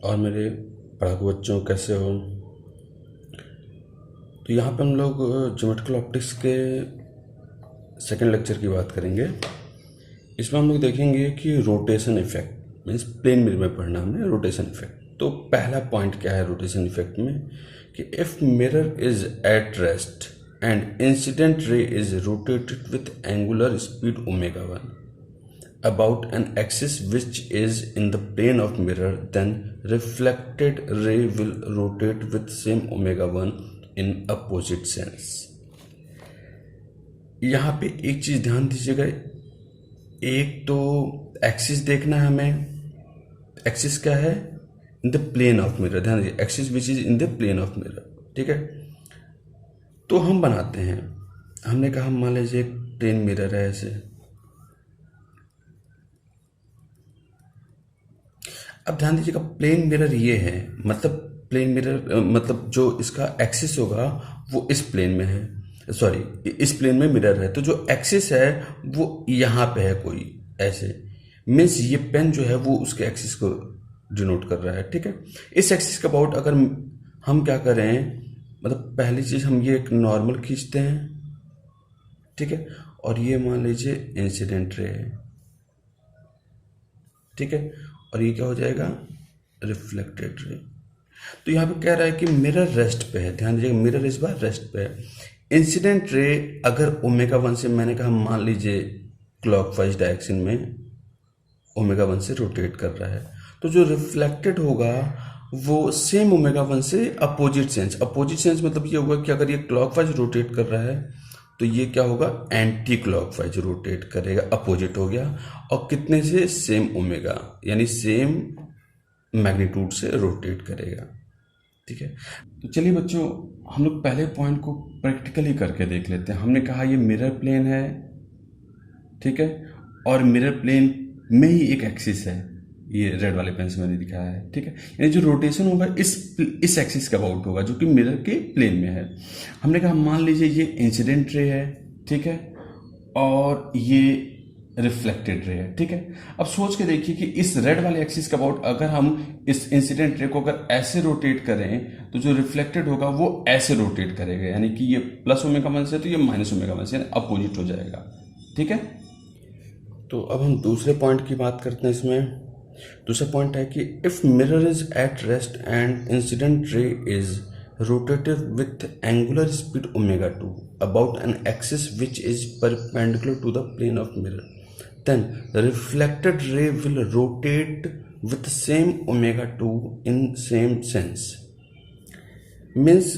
और मेरे पढ़ाकू बच्चों, कैसे हो। तो यहाँ पे हम लोग ज्योमेट्रिकल ऑप्टिक्स के सेकंड लेक्चर की बात करेंगे। इसमें हम लोग देखेंगे कि rotation effect means plane mirror में पढ़ना हमने रोटेशन इफेक्ट। तो पहला पॉइंट क्या है रोटेशन इफेक्ट में कि if mirror is at rest and incident ray is rotated with angular speed omega 1 about an axis which is in the plane of mirror, then reflected ray will rotate with same omega 1 in opposite sense। यहाँ पे एक चीज ध्यान दीजिएगा, एक तो axis देखना है हमें। एक्सिस क्या है? In the plane of mirror. ध्यान दीजिए, axis which is in the plane of mirror. ठीक है, तो हम बनाते हैं। हमने कहा मान लीजिए एक प्लेन मिरर है ऐसे। अब ध्यान दीजिएगा, प्लेन मिरर ये है, मतलब प्लेन मिरर मतलब जो इसका एक्सिस होगा वो इस प्लेन में है, सॉरी इस प्लेन में मिरर है। तो जो एक्सिस है वो यहाँ पे है कोई ऐसे, मीन्स ये पेन जो है वो उसके एक्सिस को डिनोट कर रहा है। ठीक है, इस एक्सिस का अबाउट अगर हम क्या करें, मतलब पहली चीज हम ये एक नॉर्मल खींचते हैं। ठीक है, और ये मान लीजिए इंसिडेंट रे है। ठीक है, और ये क्या हो जाएगा? Reflected ray. तो यहाँ पे कह रहा है कि मिरर रेस्ट पे है। ध्यान दीजिएगा, मिरर इस बार रेस्ट पे है। इंसिडेंट रे अगर ओमेगा 1 से, मैंने कहा मान लीजिए क्लॉकवाइज डायरेक्शन में ओमेगा 1 से रोटेट कर रहा है, तो जो रिफ्लेक्टेड होगा वो सेम ओमेगा 1 से अपोजिट सेंस। अपोजिट सेंस मतलब ये होगा कि अगर ये क्लॉकवाइज रोटेट कर रहा है तो ये क्या होगा? एंटी क्लॉकवाइज रोटेट करेगा, अपोजिट हो गया। और कितने से? सेम ओमेगा, यानी सेम मैग्नीट्यूड से रोटेट करेगा। ठीक है, तो चलिए बच्चों, हम लोग पहले पॉइंट को प्रैक्टिकली करके देख लेते हैं। हमने कहा ये मिरर प्लेन है, ठीक है, और मिरर प्लेन में ही एक एक्सिस है, ये रेड वाले पेन से मैंने दिखाया है। ठीक है, यानी जो रोटेशन होगा इस एक्सिस का अबाउट होगा जो कि मिरर के प्लेन में है। हमने कहा मान लीजिए ये इंसिडेंट रे है, ठीक है, और ये रिफ्लेक्टेड रे है। ठीक है, अब सोच के देखिए कि इस रेड वाले एक्सिस का अबाउट अगर हम इस इंसिडेंट रे को अगर ऐसे रोटेट करें तो जो रिफ्लेक्टेड होगा वो ऐसे रोटेट करेगा, यानी कि ये प्लस ओमेगा 1 से तो ये माइनस ओमेगा 1 से, यानी अपोजिट हो जाएगा। ठीक है, तो अब हम दूसरे पॉइंट की बात करते हैं। इसमें दूसरा पॉइंट है कि if mirror is at rest and incident ray is rotated with angular speed omega 2 about an axis which is perpendicular to the plane of mirror, then the reflected ray will rotate with same omega 2 in same sense। Means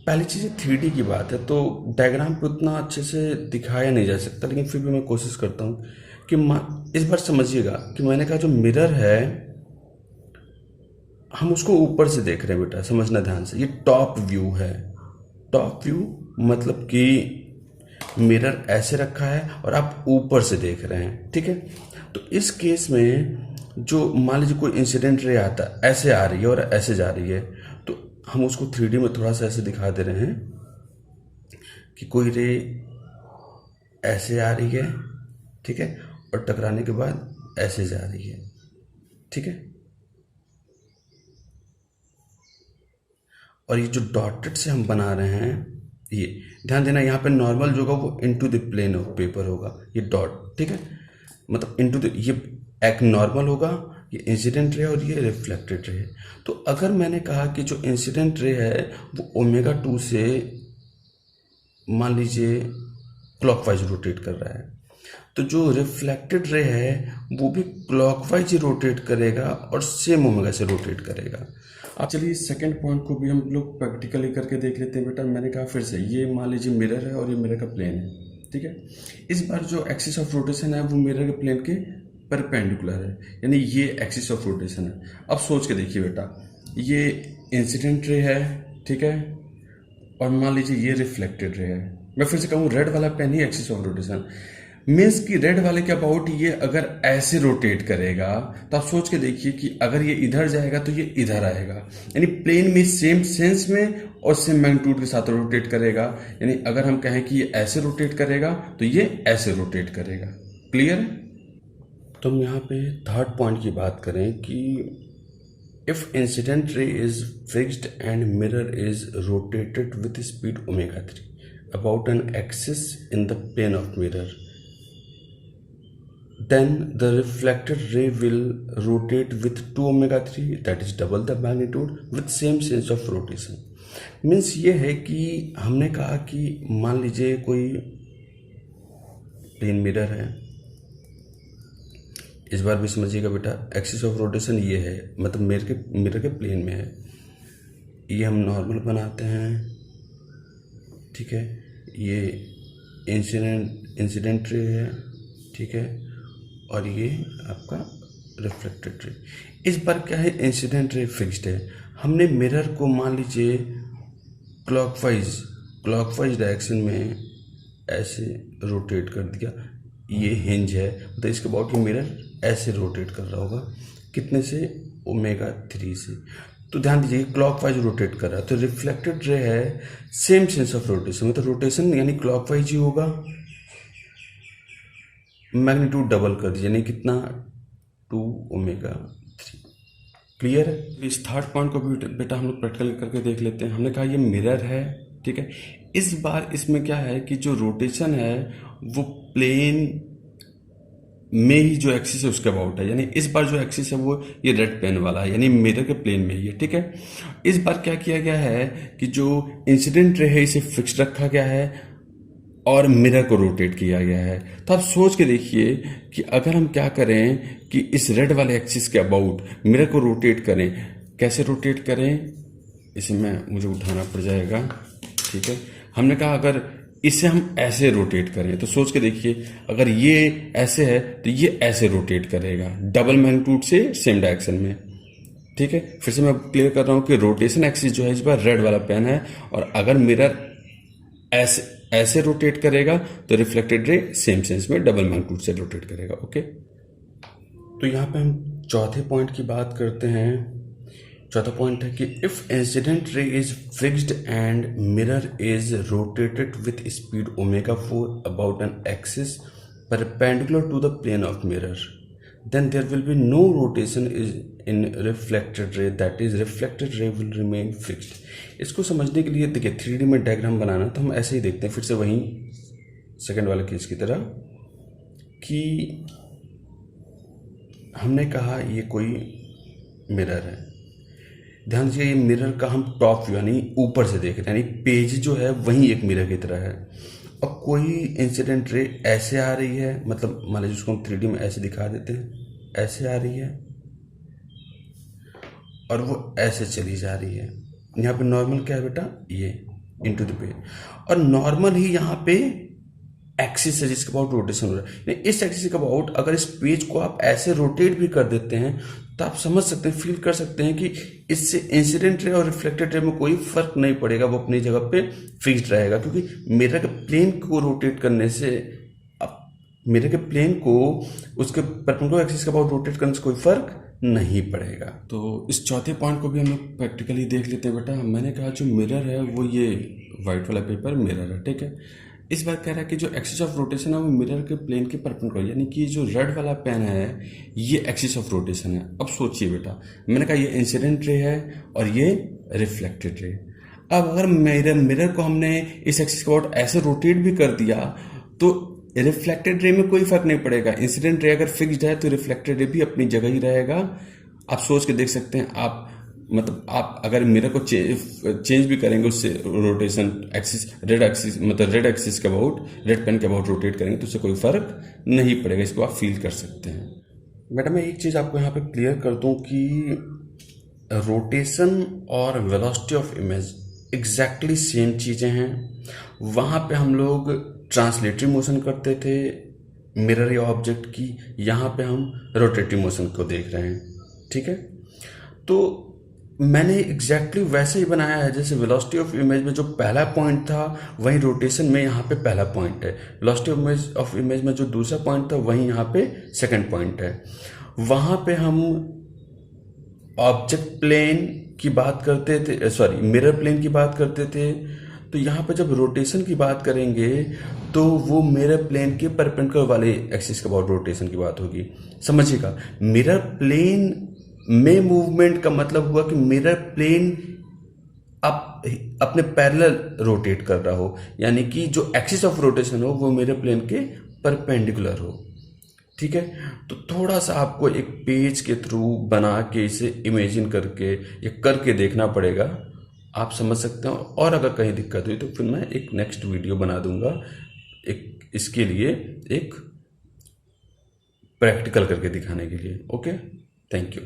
पहली चीज़ 3D की बात है, तो diagram पे उतना अच्छे से दिखाया नहीं जा सकता, लेकिन फिर भी मैं कोशिश करता हूँ कि इस बार समझिएगा कि मैंने कहा जो मिरर है हम उसको ऊपर से देख रहे हैं। बेटा समझना ध्यान से, ये टॉप व्यू है। टॉप व्यू मतलब कि मिरर ऐसे रखा है और आप ऊपर से देख रहे हैं। ठीक है, तो इस केस में जो मान लीजिए कोई इंसिडेंट रे आता है, ऐसे आ रही है और ऐसे जा रही है, तो हम उसको 3D में थोड़ा सा ऐसे दिखा दे रहे हैं कि कोई रे ऐसे आ रही है, ठीक है, और टकराने के बाद ऐसे जा रही है। ठीक है, और ये जो डॉटेड से हम बना रहे हैं, ये ध्यान देना, यहाँ पे नॉर्मल जो होगा वो into the plane of paper होगा, ये डॉट। ठीक है, मतलब इनटू द, ये एक नॉर्मल होगा, ये इंसिडेंट रे और ये रिफ्लेक्टेड रे है। तो अगर मैंने कहा कि जो इंसिडेंट रे है वो ओमेगा 2 से मान लीजिए क्लॉकवाइज रोटेट कर रहा है, तो जो रिफ्लेक्टेड रे है वो भी क्लॉकवाइज ही रोटेट करेगा और सेम ओमेगा से रोटेट करेगा। अब चलिए सेकंड पॉइंट को भी हम लोग प्रैक्टिकली करके देख लेते हैं। बेटा मैंने कहा फिर से, ये मान लीजिए मिरर है और ये मिरर का प्लेन है। ठीक है, इस बार जो एक्सिस ऑफ रोटेशन है वो मिरर के प्लेन के परपेंडिकुलर है, यानी ये एक्सिस ऑफ रोटेशन है। अब सोच के देखिए बेटा, ये इंसिडेंट रे है, ठीक है, और मान लीजिए ये रिफ्लेक्टेड रे है। मैं फिर से कहूँ, रेड वाला पेन ही एक्सिस ऑफ रोटेशन, मीन्स कि रेड वाले के अबाउट ये अगर ऐसे रोटेट करेगा तो आप सोच के देखिए कि अगर ये इधर जाएगा तो ये इधर आएगा, यानी प्लेन में सेम सेंस में और सेम मैग्नीट्यूड के साथ रोटेट करेगा। यानी अगर हम कहें कि ये ऐसे रोटेट करेगा तो ये ऐसे रोटेट करेगा। क्लियर है? तो हम यहाँ पे थर्ड पॉइंट की बात करें कि if incident ray is fixed and mirror is rotated with speed omega 3 about an axis in the plane of mirror, then the reflected ray will rotate with 2 omega 3, that is double the magnitude, with same sense of rotation. Means ये है कि हमने कहा कि मान लीजिए कोई plane mirror है, इस बार भी समझिएगा बेटा, एक्सिस ऑफ रोटेशन ये है, मतलब मिरर के प्लेन में है, ये हम नॉर्मल बनाते हैं, ठीक है, ये इंसिडेंट रे है, ठीक है, और ये आपका रिफ्लेक्टेड रे। इस बार क्या है, इंसिडेंट रे फिक्स्ड है, हमने मिरर को मान लीजिए क्लॉकवाइज डायरेक्शन में ऐसे रोटेट कर दिया, ये हिंज है, तो इसके अबाउट ये मिरर ऐसे रोटेट कर रहा होगा, कितने से, ओमेगा 3 से। तो ध्यान दीजिए क्लॉकवाइज रोटेट कर रहा है, तो रिफ्लेक्टेड रे है सेम सेंस ऑफ रोटेशन, मतलब रोटेशन यानी क्लॉकवाइज ही होगा, मैग्नीट्यूड डबल कर दीजिए, यानी कितना, 2 ओमेगा 3। क्लियर है। इस थर्ड पॉइंट को भी बेटा हम लोग प्रैक्टिकल करके देख लेते हैं। हमने कहा ये मिरर है, ठीक है, इस बार इसमें क्या है कि जो रोटेशन है वो प्लेन में ही जो एक्सिस है उसके अबाउट है, यानी इस बार जो एक्सिस है वो ये रेड पेन वाला है, यानी मिरर के प्लेन में ही है, ठीक है। इस बार क्या किया गया है कि जो इंसिडेंट रे है इसे फिक्स रखा गया है और मिरर को रोटेट किया गया है। तो आप सोच के देखिए कि अगर हम क्या करें कि इस रेड वाले एक्सिस के अबाउट मिरर को रोटेट करें, कैसे रोटेट करें, इसे मुझे उठाना पड़ जाएगा, ठीक है। हमने कहा अगर इसे हम ऐसे रोटेट करें तो सोच के देखिए, अगर ये ऐसे है तो ये ऐसे रोटेट करेगा, डबल मैग्नीट्यूड से सेम डायरेक्शन में, ठीक है। फिर से मैं क्लियर कर रहा हूं कि रोटेशन एक्सिस जो है इस बार रेड वाला पेन है, और अगर मिरर ऐसे रोटेट करेगा तो रिफ्लेक्टेड रे सेम सेंस में डबल मैग्नीट्यूड से रोटेट करेगा, ओके। तो यहाँ पे हम चौथे पॉइंट की बात करते हैं। चौथा पॉइंट है कि if incident ray is fixed and mirror is rotated with speed omega 4 about an axis perpendicular to the plane of mirror, then there will be no rotation is in reflected ray, that is reflected ray will remain fixed। इसको समझने के लिए देखिए 3D में diagram बनाना तो हम ऐसे ही देखते हैं, फिर से वहीं सेकंड वाले केस की तरह, कि हमने कहा ये कोई मिरर है, ध्यान दीजिए ये मिरर का हम टॉप व्यू यानी ऊपर से देख रहे हैं, यानी पेज जो है वहीं एक मिरर की तरह है, और कोई इंसिडेंट रे ऐसे आ रही है, मतलब मान लीजिए उसको हम 3D में ऐसे दिखा देते हैं, ऐसे आ रही है और वो ऐसे चली जा रही है। यहाँ पे नॉर्मल क्या है बेटा, ये इनटू द पेज, और नॉर्मल ही यहाँ पे एक्सिस है जिसके अबाउट रोटेशन हो रहा है। इस एक्सिस के अबाउट अगर इस पेज को आप ऐसे रोटेट भी कर देते हैं तो आप समझ सकते हैं, फील कर सकते हैं कि इससे इंसिडेंट रे और रिफ्लेक्टेड रे में कोई फर्क नहीं पड़ेगा, वो अपनी जगह पे फिक्स्ड रहेगा, क्योंकि मिरर के प्लेन को रोटेट करने से, मिरर के प्लेन को उसके परपेंडिकुलर एक्सिस के अबाउट रोटेट करने से कोई फर्क नहीं पड़ेगा। तो इस चौथे पॉइंट को भी हम लोग प्रैक्टिकली देख लेते हैं बेटा। मैंने कहा जो मिरर है वो ये व्हाइट वाला पेपर मिरर है, ठीक है। इस बार कह रहा है कि जो एक्सिस ऑफ रोटेशन है वो मिरर के प्लेन के परपेंडिकुलर, यानी कि जो रेड वाला पेन है ये एक्सिस ऑफ रोटेशन है। अब सोचिए बेटा, मैंने कहा ये इंसिडेंट रे है और ये रिफ्लेक्टेड रे। अब अगर मिरर को हमने इस एक्सिस के अबाउट ऐसे रोटेट भी कर दिया तो रिफ्लेक्टेड रे में कोई फर्क नहीं पड़ेगा। इंसिडेंट रे अगर फिक्स्ड है तो रिफ्लेक्टेड रे भी अपनी जगह ही रहेगा। आप सोच के देख सकते हैं, आप मतलब आप अगर मिरर को चेंज भी करेंगे उससे रोटेशन एक्सिस, रेड एक्सिस मतलब रेड एक्सिस के अबाउट, रेड पेन के अबाउट रोटेट करेंगे तो उससे कोई फर्क नहीं पड़ेगा। इसको आप फील कर सकते हैं। बेटा मैं एक चीज़ आपको यहाँ पे क्लियर कर दूँ कि रोटेशन और velocity of image exactly same चीज़ें हैं। वहाँ पे हम लोग ट्रांसलेटरी मोशन करते थे मिरर या ऑब्जेक्ट की, यहाँ पे हम रोटेटिव मोशन को देख रहे हैं, ठीक है। तो मैंने एग्जैक्टली वैसे ही बनाया है जैसे वेलोसिटी ऑफ इमेज में जो पहला पॉइंट था वहीं रोटेशन में यहाँ पे पहला पॉइंट है, वेलोसिटी ऑफ इमेज में जो दूसरा पॉइंट था वहीं यहाँ पे सेकंड पॉइंट है। वहाँ पे हम ऑब्जेक्ट प्लेन की बात करते थे, सॉरी मिरर प्लेन की बात करते थे। तो यहाँ पे जब रोटेशन की बात करेंगे तो वो मिरर प्लेन के परपेंडिकुलर वाले एक्सिस के अबाउट रोटेशन की बात होगी। समझिएगा, मिरर प्लेन मे मूवमेंट का मतलब हुआ कि मिरर प्लेन आप अपने पैरेलल रोटेट कर रहा हो, यानी कि जो एक्सिस ऑफ रोटेशन हो वो मिरर प्लेन के परपेंडिकुलर हो। ठीक है, तो थोड़ा सा आपको एक पेज के थ्रू बना के इसे इमेजिन करके या करके देखना पड़ेगा, आप समझ सकते हो। और अगर कहीं दिक्कत हुई तो फिर मैं एक नेक्स्ट वीडियो बना दूंगा एक इसके लिए, एक प्रैक्टिकल करके दिखाने के लिए। Okay, thank you.